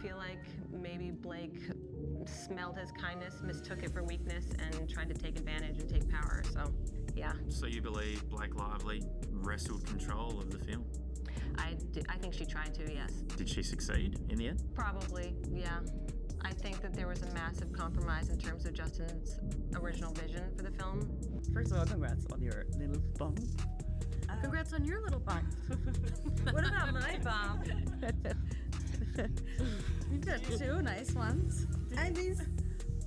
feel like maybe Blake smelled his kindness, mistook it for weakness, and tried to take advantage and take power, so yeah. So you believe Blake Lively wrestled control of the film? I think she tried to, yes. Did she succeed in the end? Probably, yeah. I think that there was a massive compromise in terms of Justin's original vision for the film. First of all, congrats on your little bump. Congrats on your little bump. What about my bump? You've got two nice ones. And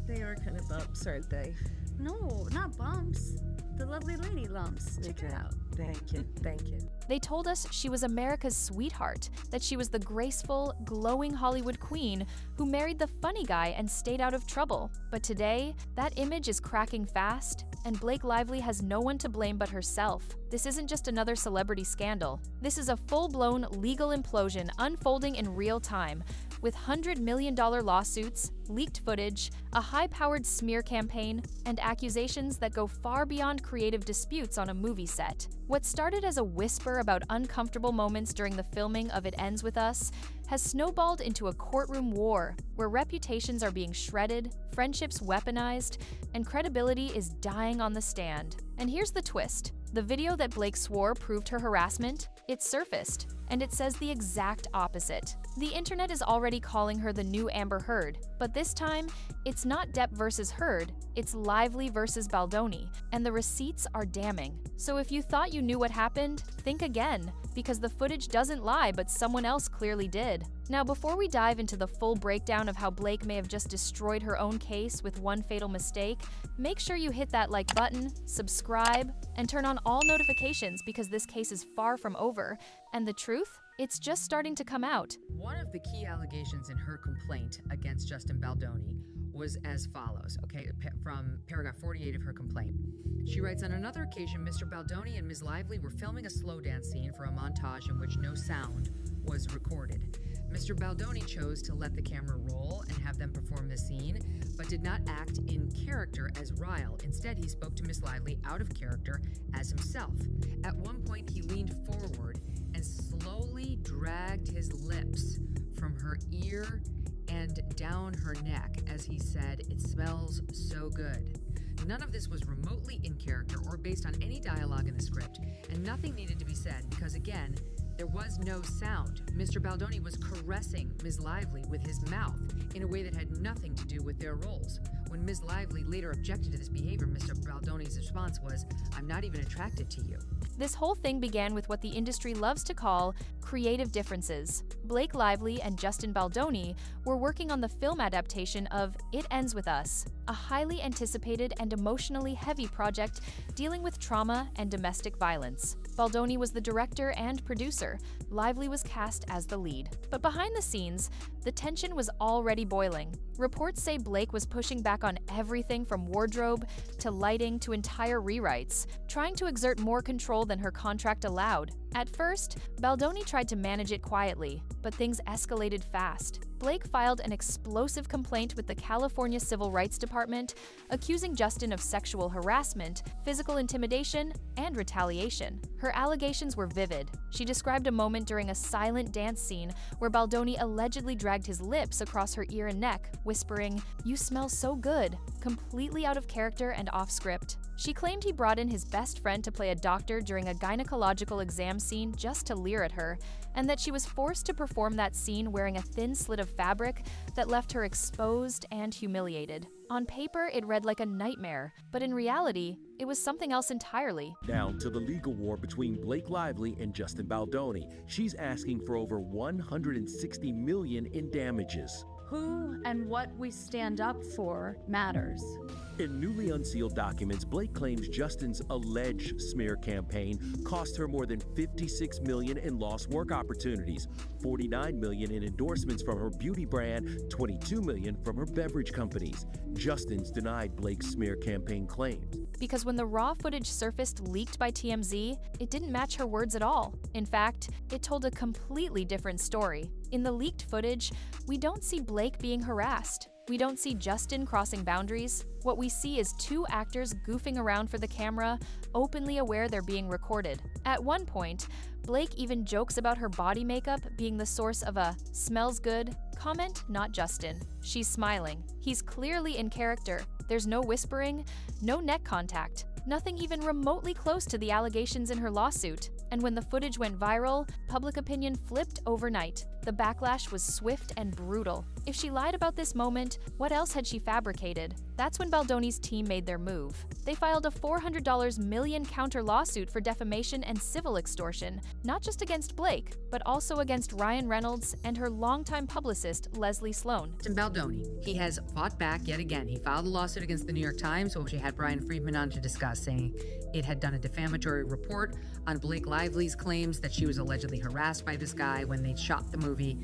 they are kind of bumps, aren't they? No, not bumps. The lovely lady lumps. Check it out. Thank you, thank you. They told us she was America's sweetheart, that she was the graceful, glowing Hollywood queen who married the funny guy and stayed out of trouble. But today, that image is cracking fast, and Blake Lively has no one to blame but herself. This isn't just another celebrity scandal. This is a full-blown legal implosion unfolding in real time, with $100 million lawsuits, leaked footage, a high-powered smear campaign, and accusations that go far beyond creative disputes on a movie set. What started as a whisper about uncomfortable moments during the filming of It Ends With Us has snowballed into a courtroom war where reputations are being shredded, friendships weaponized, and credibility is dying on the stand. And here's the twist. The video that Blake swore proved her harassment, it surfaced, and it says the exact opposite. The internet is already calling her the new Amber Heard, but this time, it's not Depp versus Heard, it's Lively versus Baldoni, and the receipts are damning. So if you thought you knew what happened, think again, because the footage doesn't lie, but someone else clearly did. Now, before we dive into the full breakdown of how Blake may have just destroyed her own case with one fatal mistake, make sure you hit that like button, subscribe, and turn on all notifications because this case is far from over. And the truth? It's just starting to come out. One of the key allegations in her complaint against Justin Baldoni was as follows, okay, from paragraph 48 of her complaint. She writes, on another occasion, Mr. Baldoni and Ms. Lively were filming a slow dance scene for a montage in which no sound was recorded. Mr. Baldoni chose to let the camera roll and have them perform the scene, but did not act in character as Ryle. Instead, he spoke to Ms. Lively out of character as himself. At one point, he leaned forward and slowly dragged his lips from her ear and down her neck as he said, "It smells so good." None of this was remotely in character or based on any dialogue in the script, and nothing needed to be said because, again, there was no sound. Mr. Baldoni was caressing Ms. Lively with his mouth in a way that had nothing to do with their roles. When Ms. Lively later objected to this behavior, Mr. Baldoni's response was, "I'm not even attracted to you." This whole thing began with what the industry loves to call creative differences. Blake Lively and Justin Baldoni were working on the film adaptation of It Ends With Us, a highly anticipated and emotionally heavy project dealing with trauma and domestic violence. Baldoni was the director and producer. Lively was cast as the lead. But behind the scenes, the tension was already boiling. Reports say Blake was pushing back on everything from wardrobe to lighting to entire rewrites, trying to exert more control than her contract allowed. At first, Baldoni tried to manage it quietly, but things escalated fast. Blake filed an explosive complaint with the California Civil Rights Department, accusing Justin of sexual harassment, physical intimidation, and retaliation. Her allegations were vivid. She described a moment during a silent dance scene where Baldoni allegedly dragged his lips across her ear and neck, whispering, "You smell so good," completely out of character and off script. She claimed he brought in his best friend to play a doctor during a gynecological exam scene just to leer at her, and that she was forced to perform that scene wearing a thin slit of fabric that left her exposed and humiliated. On paper, it read like a nightmare, but in reality, it was something else entirely. Down to the legal war between Blake Lively and Justin Baldoni. She's asking for over $160 million in damages. Who and what we stand up for matters. In newly unsealed documents, Blake claims Justin's alleged smear campaign cost her more than $56 million in lost work opportunities, $49 million in endorsements from her beauty brand, $22 million from her beverage companies. Justin's denied Blake's smear campaign claims. Because when the raw footage surfaced leaked by TMZ, it didn't match her words at all. In fact, it told a completely different story. In the leaked footage, we don't see Blake being harassed. We don't see Justin crossing boundaries. What we see is two actors goofing around for the camera, openly aware they're being recorded. At one point, Blake even jokes about her body makeup being the source of a "smells good" comment, not Justin. She's smiling. He's clearly in character. There's no whispering, no neck contact, nothing even remotely close to the allegations in her lawsuit. And when the footage went viral, public opinion flipped overnight. The backlash was swift and brutal. If she lied about this moment, what else had she fabricated? That's when Baldoni's team made their move. They filed a $400 million counter lawsuit for defamation and civil extortion, not just against Blake, but also against Ryan Reynolds and her longtime publicist, Leslie Sloan. Justin Baldoni, he has fought back yet again. He filed a lawsuit against the New York Times, which he had Brian Friedman on to discuss, saying it had done a defamatory report on Blake Lively's claims that she was allegedly harassed by this guy when they shot the movie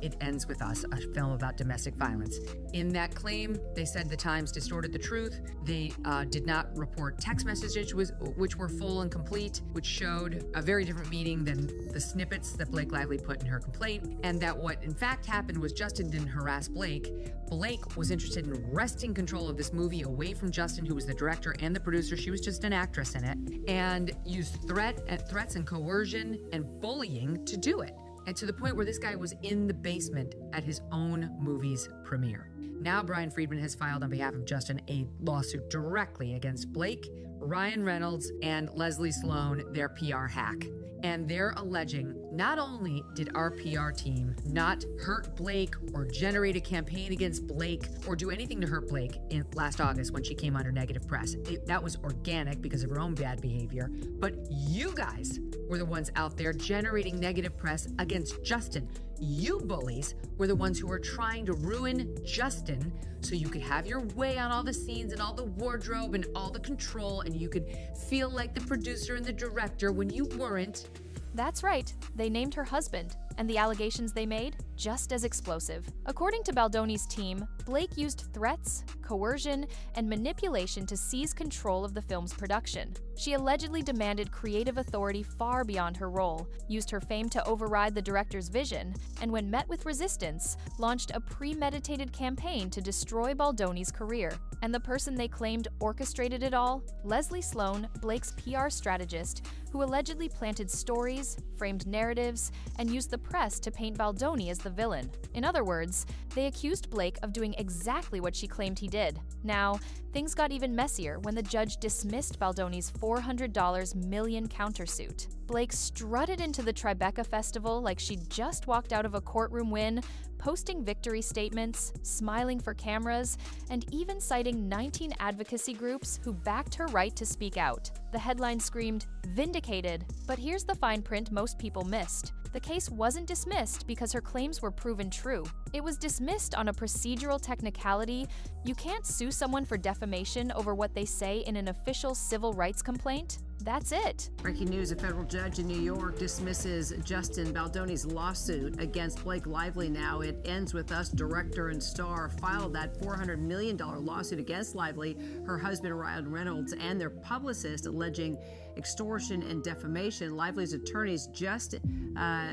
It Ends With Us, a film about domestic violence. In that claim, they said the Times distorted the truth. They did not report text messages which were full and complete, which showed a very different meaning than the snippets that Blake Lively put in her complaint, and that what in fact happened was Justin didn't harass Blake. Blake was interested in wresting control of this movie away from Justin, who was the director and the producer. She was just an actress in it, and used threats and coercion and bullying to do it. And to the point where this guy was in the basement at his own movie's premiere. Now Brian Friedman has filed on behalf of Justin a lawsuit directly against Blake, Ryan Reynolds, and Leslie Sloan, their PR hack. And they're alleging not only did our PR team not hurt Blake or generate a campaign against Blake or do anything to hurt Blake in last August when she came under negative press. That was organic because of her own bad behavior. But you guys were the ones out there generating negative press against Justin. You bullies were the ones who were trying to ruin Justin so you could have your way on all the scenes and all the wardrobe and all the control, and you could feel like the producer and the director when you weren't. That's right, they named her husband, and the allegations they made just as explosive. According to Baldoni's team, Blake used threats, coercion, and manipulation to seize control of the film's production. She allegedly demanded creative authority far beyond her role, used her fame to override the director's vision, and when met with resistance, launched a premeditated campaign to destroy Baldoni's career. And the person they claimed orchestrated it all? Leslie Sloan, Blake's PR strategist, who allegedly planted stories, framed narratives, and used the press to paint Baldoni as the villain. In other words, they accused Blake of doing exactly what she claimed he did. Now, things got even messier when the judge dismissed Baldoni's $400 million countersuit. Blake strutted into the Tribeca Festival like she'd just walked out of a courtroom win, posting victory statements, smiling for cameras, and even citing 19 advocacy groups who backed her right to speak out. The headline screamed, "Vindicated." But here's the fine print most people missed. The case wasn't dismissed because her claims were proven true. It was dismissed on a procedural technicality. You can't sue someone for defamation over what they say in an official civil rights complaint. That's it. Breaking news, a federal judge in New York dismisses Justin Baldoni's lawsuit against Blake Lively now. It Ends With Us director and star filed that $400 million lawsuit against Lively, her husband Ryan Reynolds, and their publicist, alleging extortion and defamation. Lively's attorneys just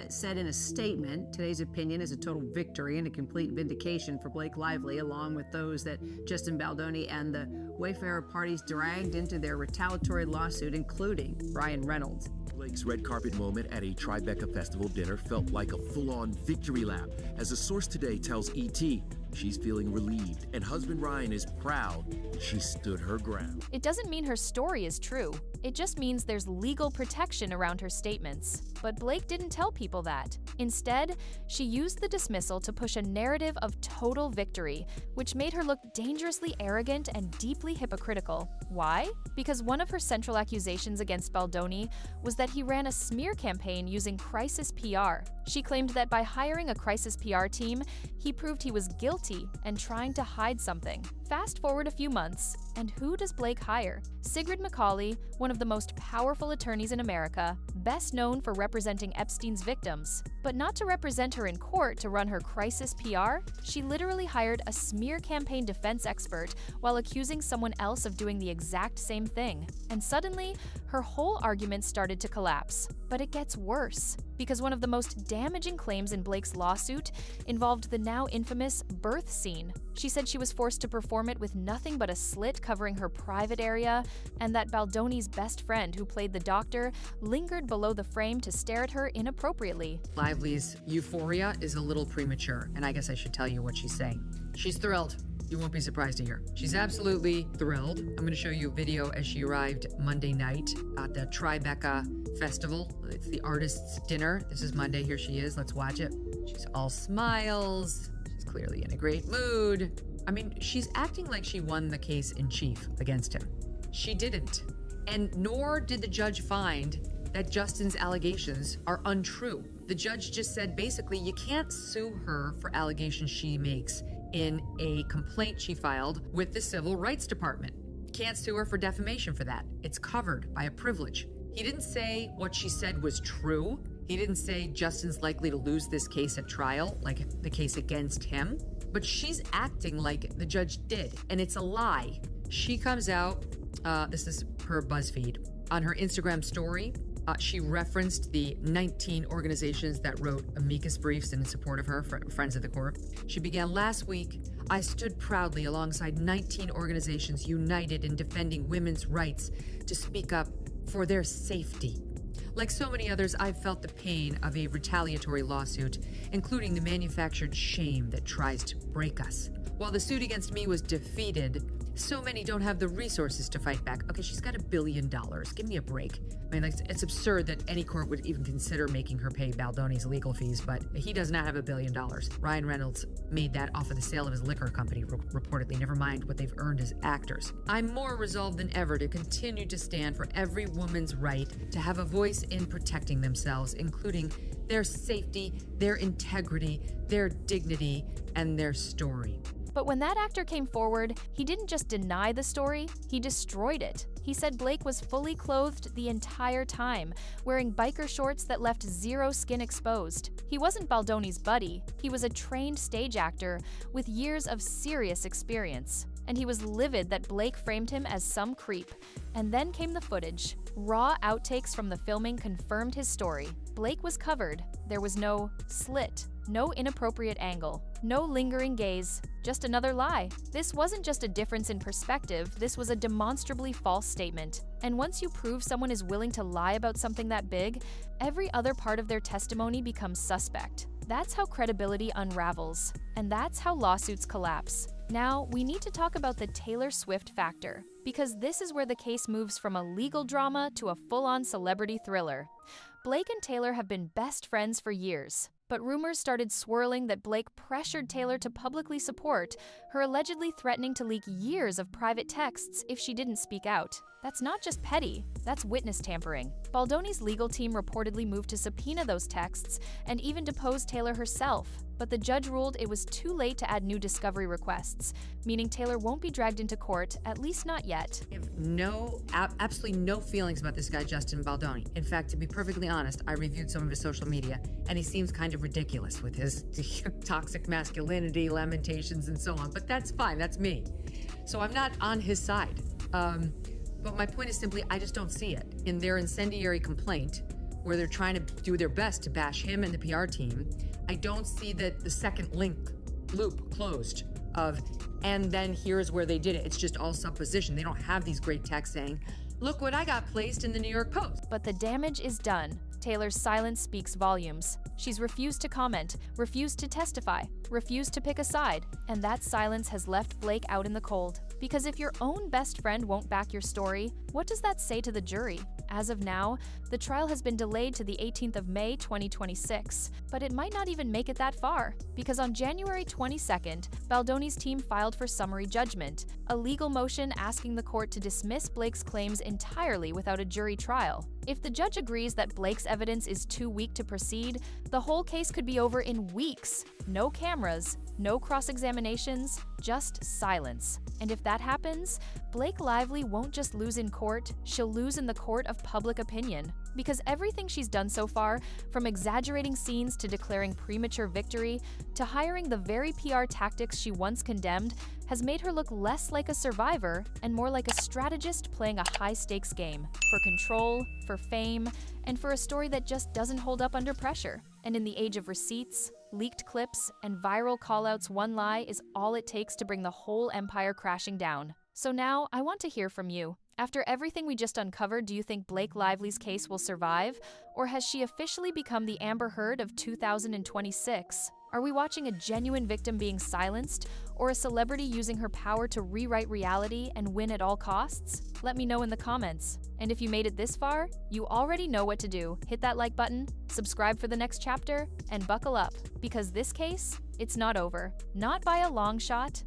said in a statement, today's opinion is a total victory and a complete vindication for Blake Lively, along with those that Justin Baldoni and the Wayfarer parties dragged into their retaliatory lawsuit, including Ryan Reynolds. Blake's red carpet moment at a Tribeca Festival dinner felt like a full-on victory lap. As a source today tells ET, she's feeling relieved, and husband Ryan is proud she stood her ground. It doesn't mean her story is true. It just means there's legal protection around her statements. But Blake didn't tell people that. Instead, she used the dismissal to push a narrative of total victory, which made her look dangerously arrogant and deeply hypocritical. Why? Because one of her central accusations against Baldoni was that he ran a smear campaign using crisis PR. She claimed that by hiring a crisis PR team, he proved he was guilty and trying to hide something. Fast forward a few months, and who does Blake hire? Sigrid McCauley, one of the most powerful attorneys in America, best known for representing Epstein's victims. But not to represent her in court to run her crisis PR, she literally hired a smear campaign defense expert while accusing someone else of doing the exact same thing. And suddenly, her whole argument started to collapse. But But it gets worse, because one of the most damaging claims in Blake's lawsuit involved the now infamous birth scene. She said she was forced to perform it with nothing but a slit covering her private area, and that Baldoni's best friend, who played the doctor, lingered below the frame to stare at her inappropriately. Lively's euphoria is a little premature, and I guess I should tell you what she's saying. She's thrilled. You won't be surprised to hear. She's absolutely thrilled. I'm going to show you a video as she arrived Monday night at the Tribeca Festival. It's the artist's dinner. This is Monday. Here she is. Let's watch it. She's all smiles. She's clearly in a great mood. I mean, she's acting like she won the case in chief against him. She didn't. And nor did the judge find that Justin's allegations are untrue. The judge just said basically you can't sue her for allegations she makes in a complaint she filed with the Civil Rights Department. Can't sue her for defamation for that. It's covered by a privilege. He didn't say what she said was true. He didn't say Justin's likely to lose this case at trial, like the case against him. But she's acting like the judge did, and it's a lie. She comes out, this is her BuzzFeed, on her Instagram story. She referenced the 19 organizations that wrote amicus briefs in support of her, Friends of the Court. She began last week, I stood proudly alongside 19 organizations united in defending women's rights to speak up for their safety. Like so many others, I've felt the pain of a retaliatory lawsuit, including the manufactured shame that tries to break us. While the suit against me was defeated, so many don't have the resources to fight back. Okay, she's got $1 billion. Give me a break. I mean, it's absurd that any court would even consider making her pay Baldoni's legal fees, but he does not have $1 billion. Ryan Reynolds made that off of the sale of his liquor company, reportedly, never mind what they've earned as actors. I'm more resolved than ever to continue to stand for every woman's right to have a voice in protecting themselves, including their safety, their integrity, their dignity, and their story. But when that actor came forward, he didn't just deny the story, he destroyed it. He said Blake was fully clothed the entire time, wearing biker shorts that left zero skin exposed. He wasn't Baldoni's buddy, he was a trained stage actor with years of serious experience. And he was livid that Blake framed him as some creep. And then came the footage. Raw outtakes from the filming confirmed his story. Blake was covered. There was no slit, no inappropriate angle, no lingering gaze, just another lie. This wasn't just a difference in perspective, this was a demonstrably false statement. And once you prove someone is willing to lie about something that big, every other part of their testimony becomes suspect. That's how credibility unravels, and that's how lawsuits collapse. Now, we need to talk about the Taylor Swift factor, because this is where the case moves from a legal drama to a full-on celebrity thriller. Blake and Taylor have been best friends for years, but rumors started swirling that Blake pressured Taylor to publicly support her, allegedly threatening to leak years of private texts if she didn't speak out. That's not just petty, that's witness tampering. Baldoni's legal team reportedly moved to subpoena those texts and even depose Taylor herself, but the judge ruled it was too late to add new discovery requests, meaning Taylor won't be dragged into court, at least not yet. I have absolutely no feelings about this guy, Justin Baldoni. In fact, to be perfectly honest, I reviewed some of his social media, and he seems kind of ridiculous with his toxic masculinity, lamentations, and so on. But that's fine, that's me. So I'm not on his side. But my point is simply, I just don't see it. In their incendiary complaint, where they're trying to do their best to bash him and the PR team, I don't see that the second loop closed of, and then here's where they did it. It's just all supposition. They don't have these great texts saying, look what I got placed in the New York Post. But the damage is done. Taylor's silence speaks volumes. She's refused to comment, refused to testify, refused to pick a side, and that silence has left Blake out in the cold. Because if your own best friend won't back your story, what does that say to the jury? As of now, the trial has been delayed to the 18th of May, 2026, but it might not even make it that far, because on January 22nd, Baldoni's team filed for summary judgment, a legal motion asking the court to dismiss Blake's claims entirely without a jury trial. If the judge agrees that Blake's evidence is too weak to proceed, the whole case could be over in weeks. No cameras, no cross-examinations, just silence. And if that happens, Blake Lively won't just lose in court, she'll lose in the court of public opinion. Because everything she's done so far, from exaggerating scenes to declaring premature victory, to hiring the very PR tactics she once condemned, has made her look less like a survivor and more like a strategist playing a high-stakes game for control, for fame, and for a story that just doesn't hold up under pressure. And in the age of receipts, leaked clips, and viral callouts, one lie is all it takes to bring the whole empire crashing down. So now, I want to hear from you. After everything we just uncovered, do you think Blake Lively's case will survive? Or has she officially become the Amber Heard of 2026? Are we watching a genuine victim being silenced, or a celebrity using her power to rewrite reality and win at all costs? Let me know in the comments. And if you made it this far, you already know what to do. Hit that like button, subscribe for the next chapter, and buckle up, because this case, it's not over. Not by a long shot,